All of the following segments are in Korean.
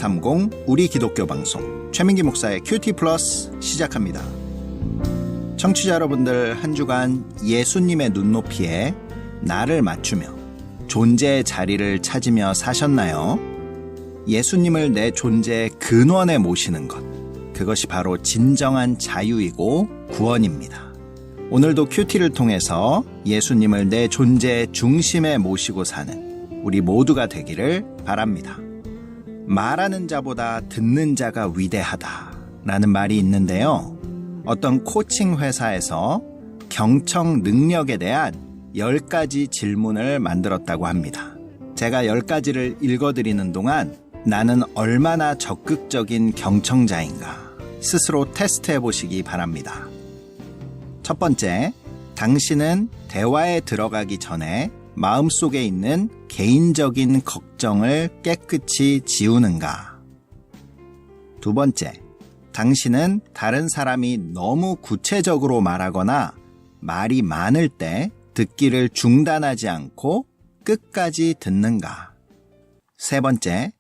1230 우리 기독교 방송 최민기 목사의 큐티 플러스 시작합니다. 청취자 여러분들, 한 주간 예수님의 눈높이에 나를 맞추며 존재의 자리를 찾으며 사셨나요? 예수님을 내 존재의 근원에 모시는 것, 그것이 바로 진정한 자유이고 구원입니다. 오늘도 큐티를 통해서 예수님을 내 존재의 중심에 모시고 사는 우리 모두가 되기를 바랍니다. 말하는 자보다 듣는 자가 위대하다라는 말이 있는데요. 어떤 코칭 회사에서 경청 능력에 대한 10가지 질문을 만들었다고 합니다. 제가 10가지를 읽어드리는 동안 나는 얼마나 적극적인 경청자인가 스스로 테스트해 보시기 바랍니다. 첫 번째, 당신은 대화에 들어가기 전에 마음속에 있는 개인적인 걱정을 깨끗이 지우는가? 두 번째, 당신은 다른 사람이 너무 구체적으로 말하거나 말이 많을 때 듣기를 중단하지 않고 끝까지 듣는가? 세 번째,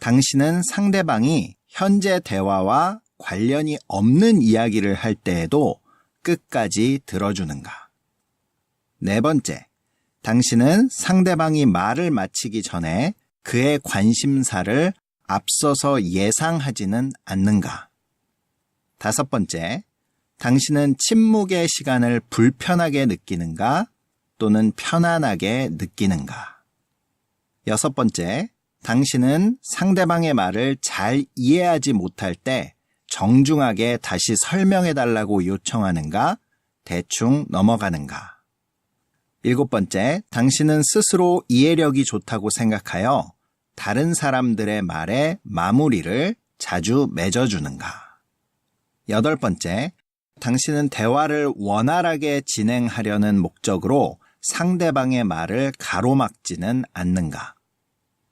당신은 상대방이 현재 대화와 관련이 없는 이야기를 할 때에도 끝까지 들어주는가? 네 번째, 당신은 상대방이 말을 마치기 전에 그의 관심사를 앞서서 예상하지는 않는가? 다섯 번째, 당신은 침묵의 시간을 불편하게 느끼는가 또는 편안하게 느끼는가? 여섯 번째, 당신은 상대방의 말을 잘 이해하지 못할 때 정중하게 다시 설명해달라고 요청하는가, 대충 넘어가는가? 일곱 번째, 당신은 스스로 이해력이 좋다고 생각하여 다른 사람들의 말에 마무리를 자주 맺어주는가? 여덟 번째, 당신은 대화를 원활하게 진행하려는 목적으로 상대방의 말을 가로막지는 않는가?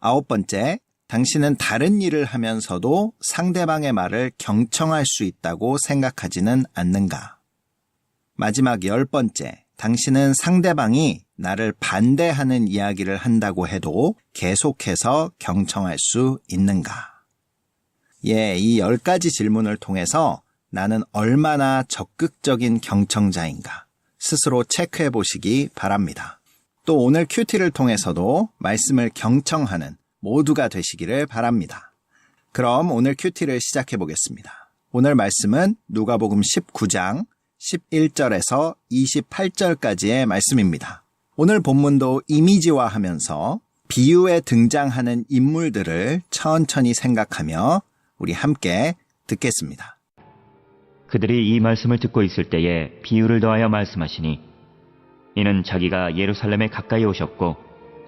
아홉 번째, 당신은 다른 일을 하면서도 상대방의 말을 경청할 수 있다고 생각하지는 않는가? 마지막 열 번째, 당신은 상대방이 나를 반대하는 이야기를 한다고 해도 계속해서 경청할 수 있는가? 이 10가지 질문을 통해서 나는 얼마나 적극적인 경청자인가 스스로 체크해 보시기 바랍니다. 또 오늘 큐티를 통해서도 말씀을 경청하는 모두가 되시기를 바랍니다. 그럼 오늘 큐티를 시작해 보겠습니다. 오늘 말씀은 누가복음 19장 11절에서 28절까지의 말씀입니다. 오늘 본문도 이미지화하면서 비유에 등장하는 인물들을 천천히 생각하며 우리 함께 듣겠습니다. 그들이 이 말씀을 듣고 있을 때에 비유를 더하여 말씀하시니, 이는 자기가 예루살렘에 가까이 오셨고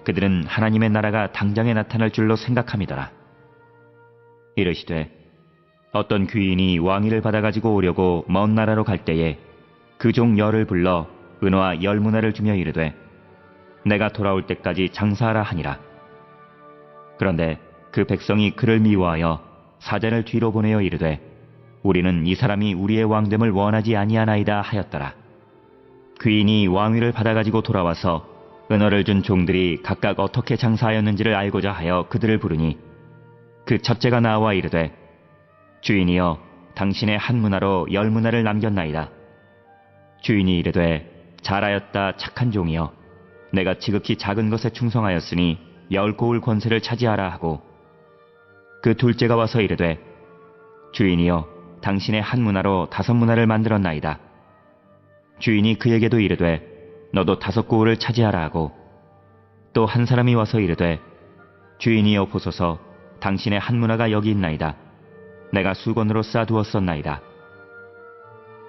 그들은 하나님의 나라가 당장에 나타날 줄로 생각함이더라. 이르시되, 어떤 귀인이 왕위를 받아가지고 오려고 먼 나라로 갈 때에 그 종 열을 불러 은화와 10문화를 주며 이르되, 내가 돌아올 때까지 장사하라 하니라. 그런데 그 백성이 그를 미워하여 사자를 뒤로 보내어 이르되, 우리는 이 사람이 우리의 왕됨을 원하지 아니하나이다 하였더라. 귀인이 왕위를 받아가지고 돌아와서 은어를 준 종들이 각각 어떻게 장사하였는지를 알고자 하여 그들을 부르니, 그 첫째가 나와 이르되, 주인이여, 당신의 한 문화로 10문화를 남겼나이다. 주인이 이르되, 잘하였다 착한 종이여, 내가 지극히 작은 것에 충성하였으니 10고울 권세를 차지하라 하고, 그 둘째가 와서 이르되, 주인이여, 당신의 한 문화로 5문화를 만들었나이다. 주인이 그에게도 이르되, 너도 5고울을 차지하라 하고, 또 한 사람이 와서 이르되, 주인이여 보소서, 당신의 한 문화가 여기 있나이다. 내가 수건으로 싸두었었나이다.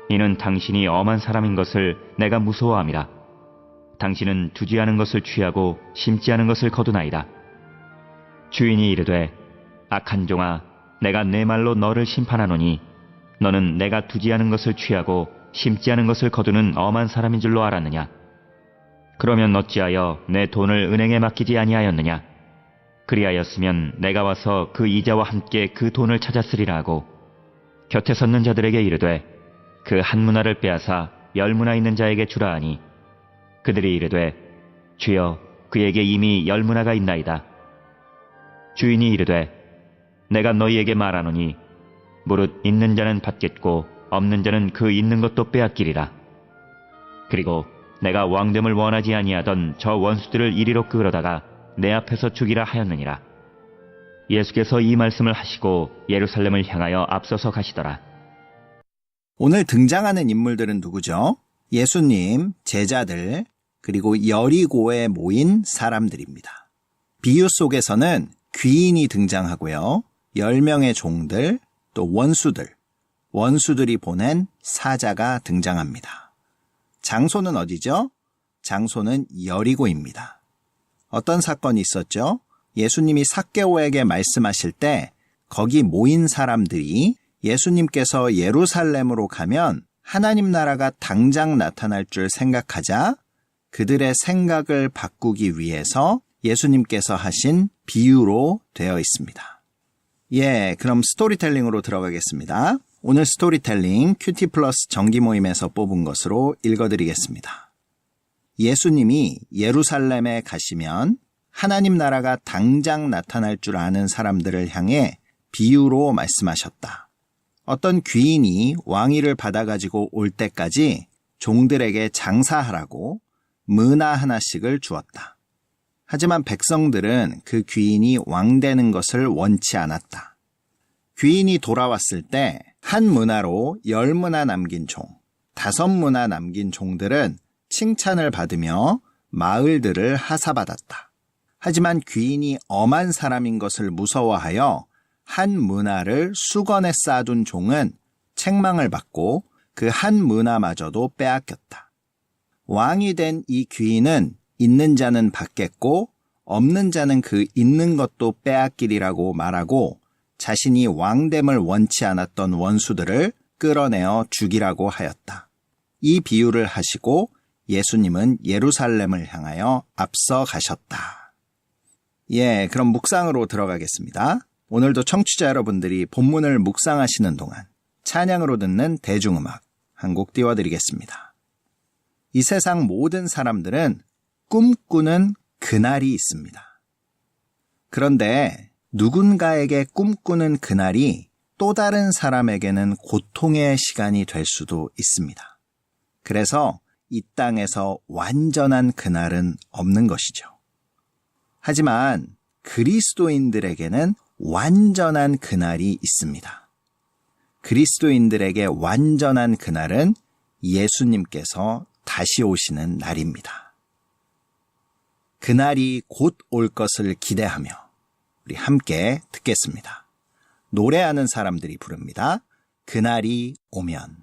이는 당신이 엄한 사람인 것을 내가 무서워함이라. 당신은 두지 않은 것을 취하고 심지 않은 것을 거두나이다. 주인이 이르되, 악한 종아, 내가 내 말로 너를 심판하노니 너는 내가 두지 않은 것을 취하고 심지 않은 것을 거두는 엄한 사람인 줄로 알았느냐? 그러면 어찌하여 내 돈을 은행에 맡기지 아니하였느냐? 그리하였으면 내가 와서 그 이자와 함께 그 돈을 찾았으리라 하고, 곁에 섰는 자들에게 이르되, 그 한 문화를 빼앗아 10문화 있는 자에게 주라 하니, 그들이 이르되, 주여, 그에게 이미 10문화가 있나이다. 주인이 이르되, 내가 너희에게 말하노니 무릇 있는 자는 받겠고 없는 자는 그 있는 것도 빼앗기리라. 그리고 내가 왕됨을 원하지 아니하던 저 원수들을 이리로 끌어다가 내 앞에서 죽이라 하였느니라. 예수께서 이 말씀을 하시고 예루살렘을 향하여 앞서서 가시더라. 오늘 등장하는 인물들은 누구죠? 예수님, 제자들, 그리고 여리고에 모인 사람들입니다. 비유 속에서는 귀인이 등장하고요. 10명의 종들, 또 원수들이 보낸 사자가 등장합니다. 장소는 어디죠? 장소는 여리고입니다. 어떤 사건이 있었죠? 예수님이 삭개오에게 말씀하실 때 거기 모인 사람들이 예수님께서 예루살렘으로 가면 하나님 나라가 당장 나타날 줄 생각하자 그들의 생각을 바꾸기 위해서 예수님께서 하신 비유로 되어 있습니다. 그럼 스토리텔링으로 들어가겠습니다. 오늘 스토리텔링 큐티 플러스 정기 모임에서 뽑은 것으로 읽어드리겠습니다. 예수님이 예루살렘에 가시면 하나님 나라가 당장 나타날 줄 아는 사람들을 향해 비유로 말씀하셨다. 어떤 귀인이 왕위를 받아가지고 올 때까지 종들에게 장사하라고 문화 하나씩을 주었다. 하지만 백성들은 그 귀인이 왕 되는 것을 원치 않았다. 귀인이 돌아왔을 때 한 문화로 10문화 남긴 종, 5문화 남긴 종들은 칭찬을 받으며 마을들을 하사받았다. 하지만 귀인이 엄한 사람인 것을 무서워하여 한 문화를 수건에 쌓아둔 종은 책망을 받고 그 한 문화마저도 빼앗겼다. 왕이 된 이 귀인은 있는 자는 받겠고 없는 자는 그 있는 것도 빼앗기리라고 말하고 자신이 왕됨을 원치 않았던 원수들을 끌어내어 죽이라고 하였다. 이 비유를 하시고 예수님은 예루살렘을 향하여 앞서 가셨다. 그럼 묵상으로 들어가겠습니다. 오늘도 청취자 여러분들이 본문을 묵상하시는 동안 찬양으로 듣는 대중음악 한 곡 띄워드리겠습니다. 이 세상 모든 사람들은 꿈꾸는 그날이 있습니다. 그런데 누군가에게 꿈꾸는 그날이 또 다른 사람에게는 고통의 시간이 될 수도 있습니다. 그래서 이 땅에서 완전한 그날은 없는 것이죠. 하지만 그리스도인들에게는 완전한 그날이 있습니다. 그리스도인들에게 완전한 그날은 예수님께서 다시 오시는 날입니다. 그날이 곧 올 것을 기대하며 우리 함께 듣겠습니다. 노래하는 사람들이 부릅니다. 그날이 오면.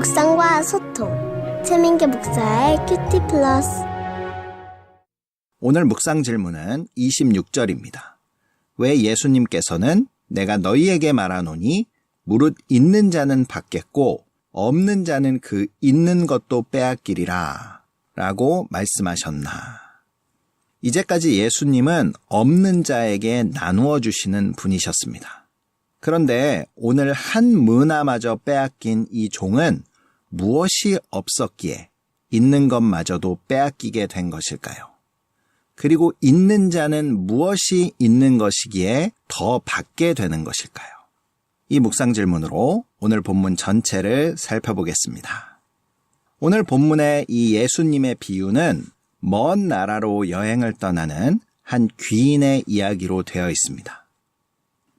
묵상과 소통. 최민규 목사의 큐티 플러스. 오늘 묵상 질문은 26절입니다. 왜 예수님께서는 내가 너희에게 말하노니 무릇 있는 자는 받겠고 없는 자는 그 있는 것도 빼앗기리라 라고 말씀하셨나? 이제까지 예수님은 없는 자에게 나누어 주시는 분이셨습니다. 그런데 오늘 한 문화마저 빼앗긴 이 종은 무엇이 없었기에 있는 것마저도 빼앗기게 된 것일까요? 그리고 있는 자는 무엇이 있는 것이기에 더 받게 되는 것일까요? 이 묵상 질문으로 오늘 본문 전체를 살펴보겠습니다. 오늘 본문의 이 예수님의 비유는 먼 나라로 여행을 떠나는 한 귀인의 이야기로 되어 있습니다.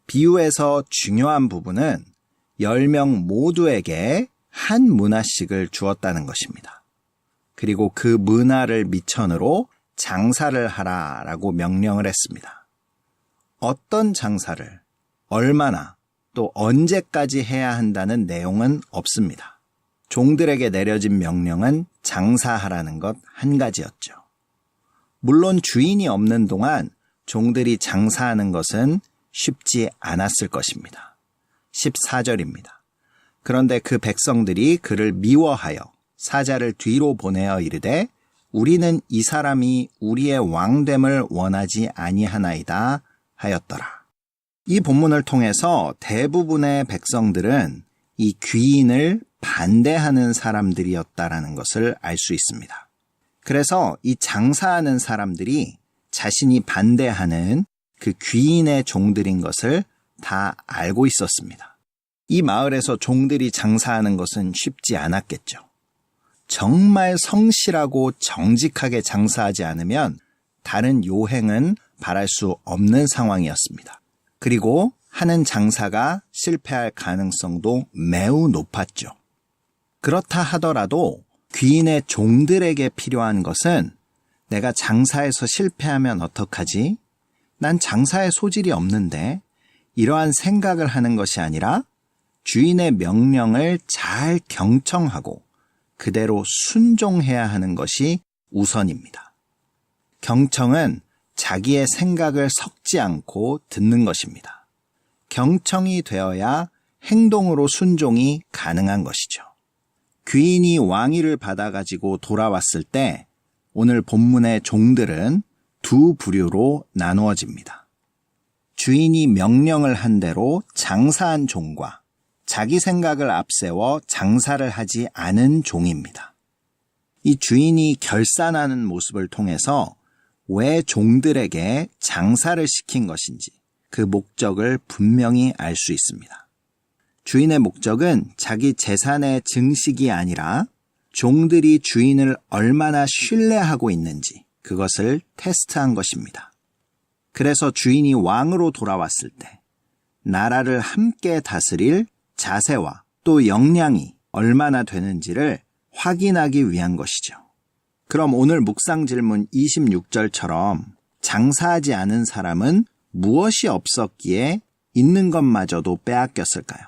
비유에서 중요한 부분은 10명 모두에게 한 문화씩을 주었다는 것입니다. 그리고 그 문화를 미천으로 장사를 하라라고 명령을 했습니다. 어떤 장사를, 얼마나, 또 언제까지 해야 한다는 내용은 없습니다. 종들에게 내려진 명령은 장사하라는 것 한 가지였죠. 물론 주인이 없는 동안 종들이 장사하는 것은 쉽지 않았을 것입니다. 14절입니다. 그런데 그 백성들이 그를 미워하여 사자를 뒤로 보내어 이르되 우리는 이 사람이 우리의 왕됨을 원하지 아니하나이다 하였더라. 이 본문을 통해서 대부분의 백성들은 이 귀인을 반대하는 사람들이었다라는 것을 알 수 있습니다. 그래서 이 장사하는 사람들이 자신이 반대하는 그 귀인의 종들인 것을 다 알고 있었습니다. 이 마을에서 종들이 장사하는 것은 쉽지 않았겠죠. 정말 성실하고 정직하게 장사하지 않으면 다른 요행은 바랄 수 없는 상황이었습니다. 그리고 하는 장사가 실패할 가능성도 매우 높았죠. 그렇다 하더라도 귀인의 종들에게 필요한 것은 내가 장사에서 실패하면 어떡하지? 난 장사에 소질이 없는데 이러한 생각을 하는 것이 아니라 주인의 명령을 잘 경청하고 그대로 순종해야 하는 것이 우선입니다. 경청은 자기의 생각을 섞지 않고 듣는 것입니다. 경청이 되어야 행동으로 순종이 가능한 것이죠. 귀인이 왕위를 받아가지고 돌아왔을 때 오늘 본문의 종들은 두 부류로 나누어집니다. 주인이 명령을 한 대로 장사한 종과 자기 생각을 앞세워 장사를 하지 않은 종입니다. 이 주인이 결산하는 모습을 통해서 왜 종들에게 장사를 시킨 것인지 그 목적을 분명히 알 수 있습니다. 주인의 목적은 자기 재산의 증식이 아니라 종들이 주인을 얼마나 신뢰하고 있는지 그것을 테스트한 것입니다. 그래서 주인이 왕으로 돌아왔을 때 나라를 함께 다스릴 자세와 또 역량이 얼마나 되는지를 확인하기 위한 것이죠. 그럼 오늘 묵상 질문 26절처럼 장사하지 않은 사람은 무엇이 없었기에 있는 것마저도 빼앗겼을까요?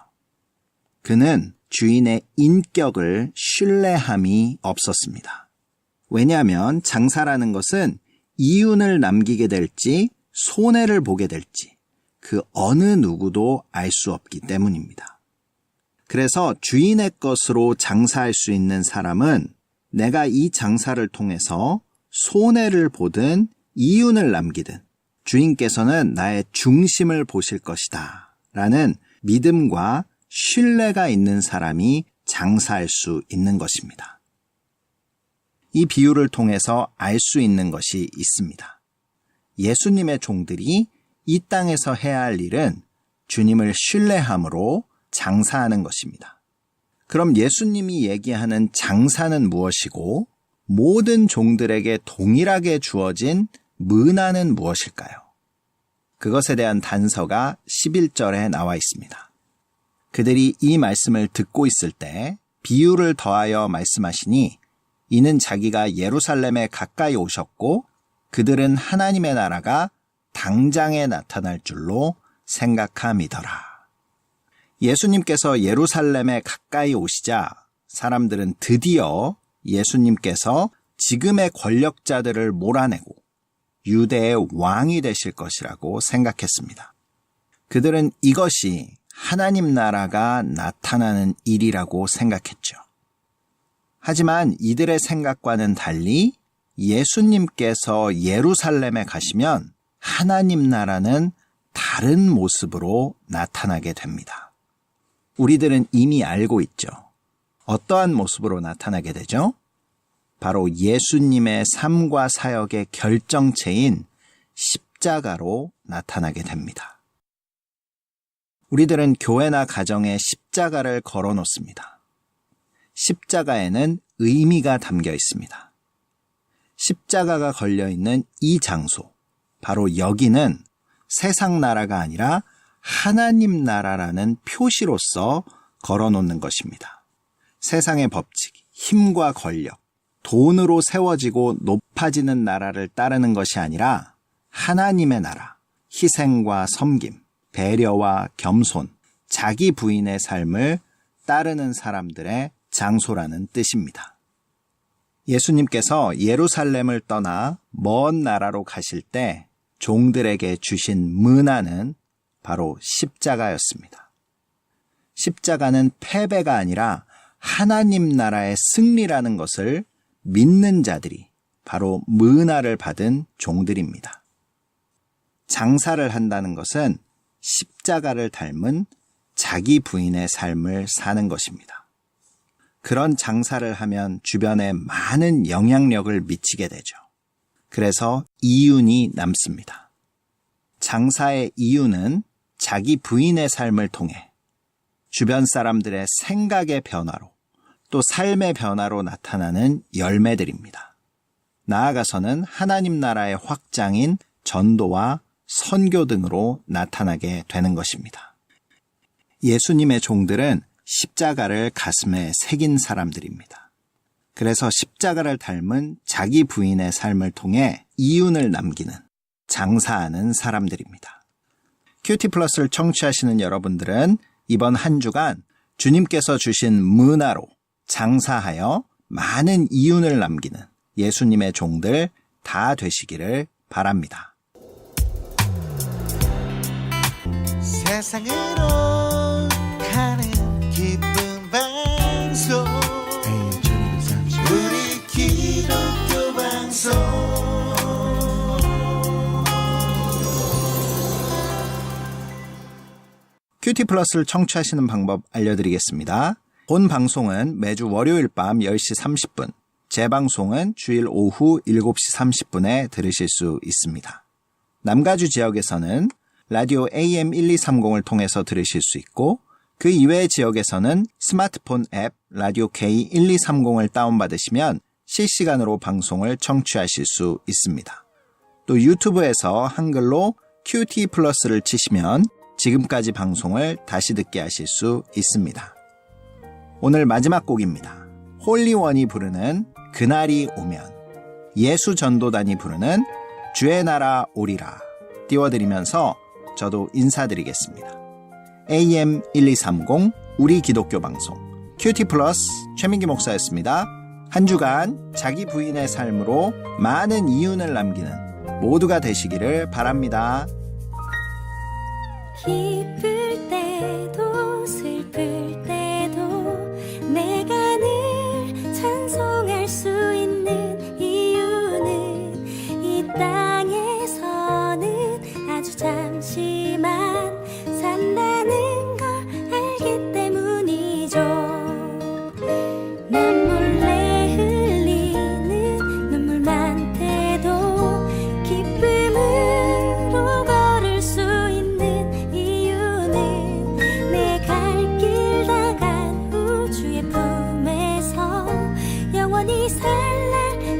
그는 주인의 인격을 신뢰함이 없었습니다. 왜냐하면 장사라는 것은 이윤을 남기게 될지 손해를 보게 될지 그 어느 누구도 알 수 없기 때문입니다. 그래서 주인의 것으로 장사할 수 있는 사람은 내가 이 장사를 통해서 손해를 보든 이윤을 남기든 주인께서는 나의 중심을 보실 것이다 라는 믿음과 신뢰가 있는 사람이 장사할 수 있는 것입니다. 이 비유를 통해서 알 수 있는 것이 있습니다. 예수님의 종들이 이 땅에서 해야 할 일은 주님을 신뢰함으로 장사하는 것입니다. 그럼 예수님이 얘기하는 장사는 무엇이고 모든 종들에게 동일하게 주어진 문화는 무엇일까요? 그것에 대한 단서가 11절에 나와 있습니다. 그들이 이 말씀을 듣고 있을 때 비유를 더하여 말씀하시니 이는 자기가 예루살렘에 가까이 오셨고 그들은 하나님의 나라가 당장에 나타날 줄로 생각함이더라. 예수님께서 예루살렘에 가까이 오시자 사람들은 드디어 예수님께서 지금의 권력자들을 몰아내고 유대의 왕이 되실 것이라고 생각했습니다. 그들은 이것이 하나님 나라가 나타나는 일이라고 생각했죠. 하지만 이들의 생각과는 달리 예수님께서 예루살렘에 가시면 하나님 나라는 다른 모습으로 나타나게 됩니다. 우리들은 이미 알고 있죠. 어떠한 모습으로 나타나게 되죠? 바로 예수님의 삶과 사역의 결정체인 십자가로 나타나게 됩니다. 우리들은 교회나 가정에 십자가를 걸어 놓습니다. 십자가에는 의미가 담겨 있습니다. 십자가가 걸려 있는 이 장소, 바로 여기는 세상 나라가 아니라 하나님 나라라는 표시로서 걸어 놓는 것입니다. 세상의 법칙, 힘과 권력, 돈으로 세워지고 높아지는 나라를 따르는 것이 아니라 하나님의 나라, 희생과 섬김, 배려와 겸손, 자기 부인의 삶을 따르는 사람들의 장소라는 뜻입니다. 예수님께서 예루살렘을 떠나 먼 나라로 가실 때 종들에게 주신 문화는 바로 십자가였습니다. 십자가는 패배가 아니라 하나님 나라의 승리라는 것을 믿는 자들이 바로 문화를 받은 종들입니다. 장사를 한다는 것은 십자가를 닮은 자기 부인의 삶을 사는 것입니다. 그런 장사를 하면 주변에 많은 영향력을 미치게 되죠. 그래서 이윤이 남습니다. 장사의 이윤은 자기 부인의 삶을 통해 주변 사람들의 생각의 변화로 또 삶의 변화로 나타나는 열매들입니다. 나아가서는 하나님 나라의 확장인 전도와 선교 등으로 나타나게 되는 것입니다. 예수님의 종들은 십자가를 가슴에 새긴 사람들입니다. 그래서 십자가를 닮은 자기 부인의 삶을 통해 이윤을 남기는, 장사하는 사람들입니다. 큐티 플러스를 청취하시는 여러분들은 이번 한 주간 주님께서 주신 문화로 장사하여 많은 이윤을 남기는 예수님의 종들 다 되시기를 바랍니다. 세상으로 가는 기쁜 방송 우리 기독교 방송 큐티 플러스를 청취하시는 방법 알려드리겠습니다. 본 방송은 매주 월요일 밤 10시 30분, 재방송은 주일 오후 7시 30분에 들으실 수 있습니다. 남가주 지역에서는 라디오 AM1230을 통해서 들으실 수 있고 그 이외의 지역에서는 스마트폰 앱 라디오 K1230을 다운받으시면 실시간으로 방송을 청취하실 수 있습니다. 또 유튜브에서 한글로 큐티 플러스를 치시면 지금까지 방송을 다시 듣게 하실 수 있습니다. 오늘 마지막 곡입니다. 홀리원이 부르는 그날이 오면, 예수전도단이 부르는 주의 나라 오리라 띄워드리면서 저도 인사드리겠습니다. AM1230 우리 기독교 방송 큐티 플러스 최민기 목사였습니다. 한 주간 자기 부인의 삶으로 많은 이윤을 남기는 모두가 되시기를 바랍니다. 기쁠 때도 슬플 때도 내가 늘 찬송할 수 있는 이유는 이 땅에서는 아주 잠시만 산다는 걸 알기 때문이죠. 난 몰래 흘리는 눈물 많대도 기쁨으로 걸을 수 있는 이유는 내 갈 길 다 간 후 주의 품에서 영원히 살날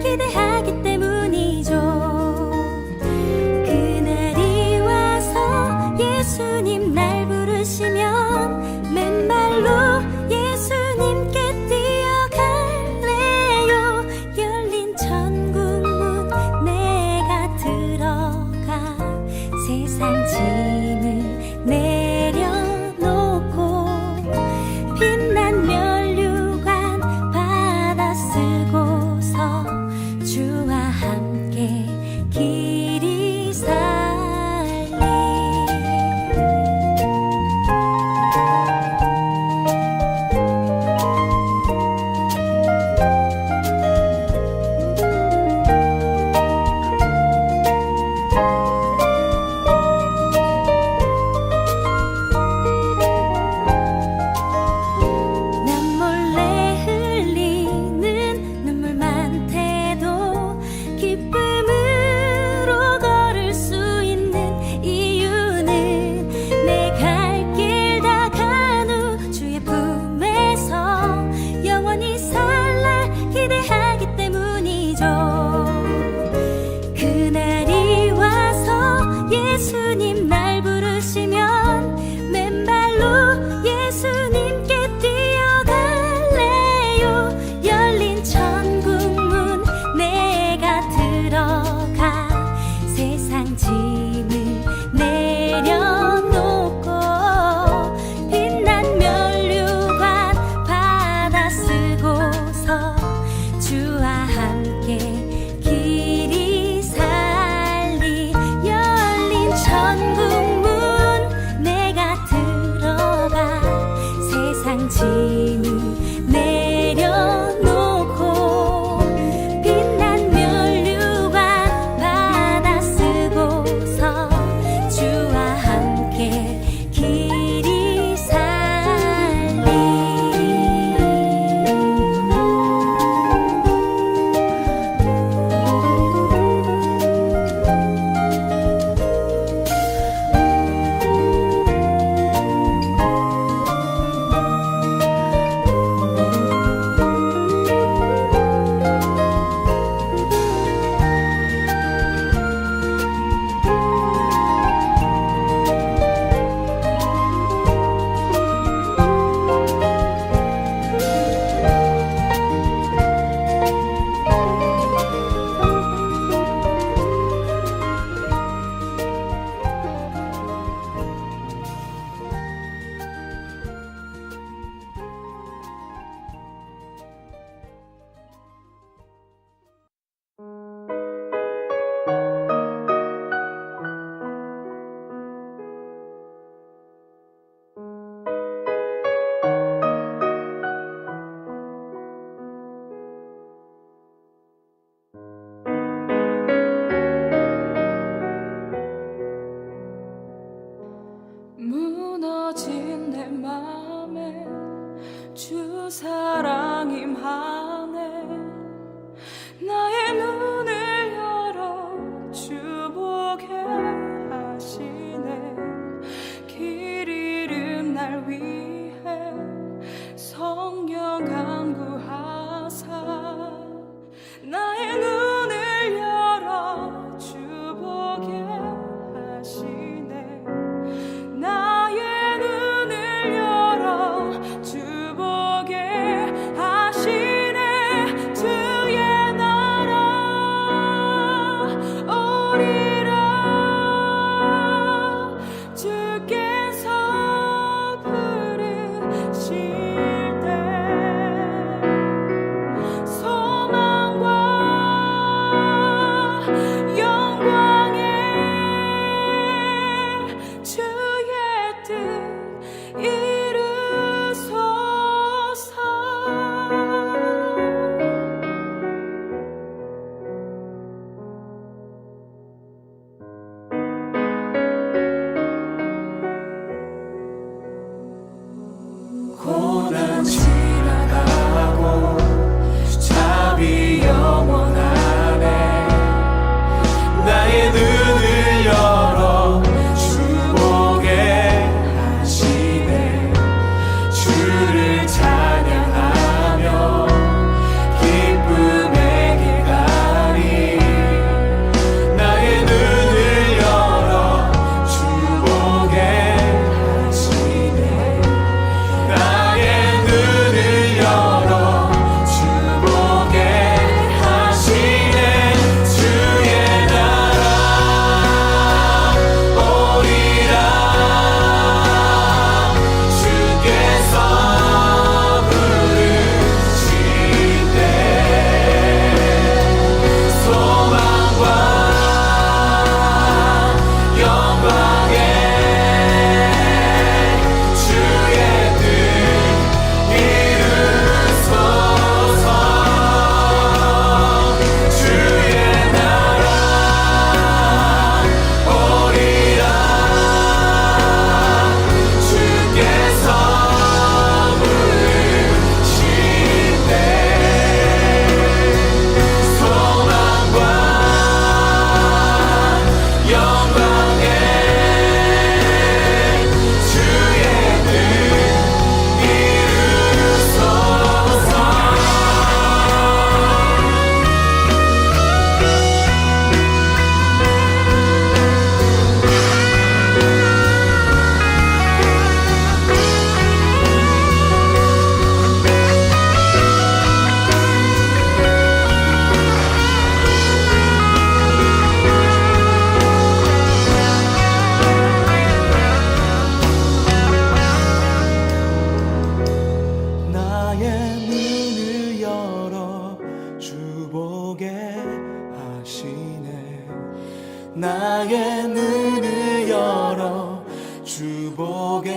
나의 눈을 열어 주보게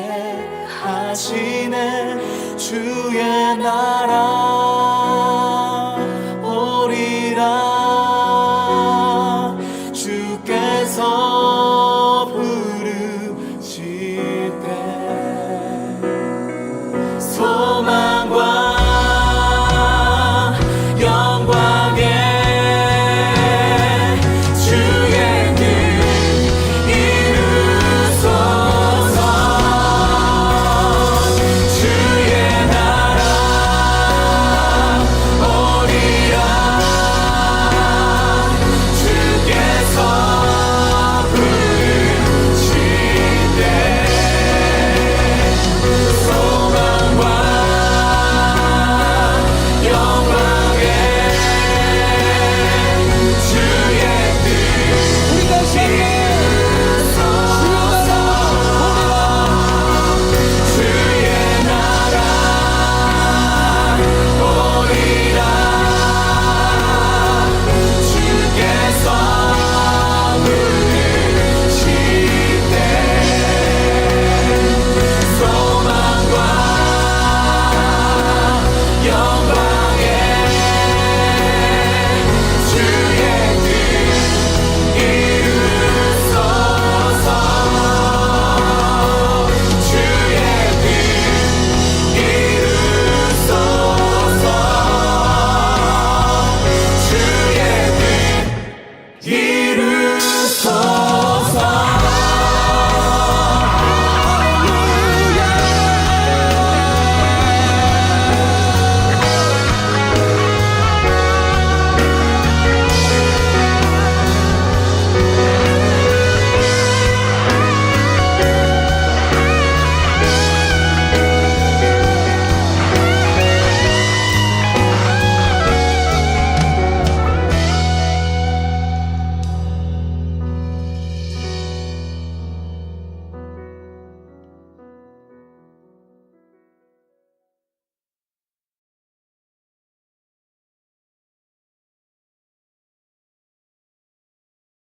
하시네 주의 나라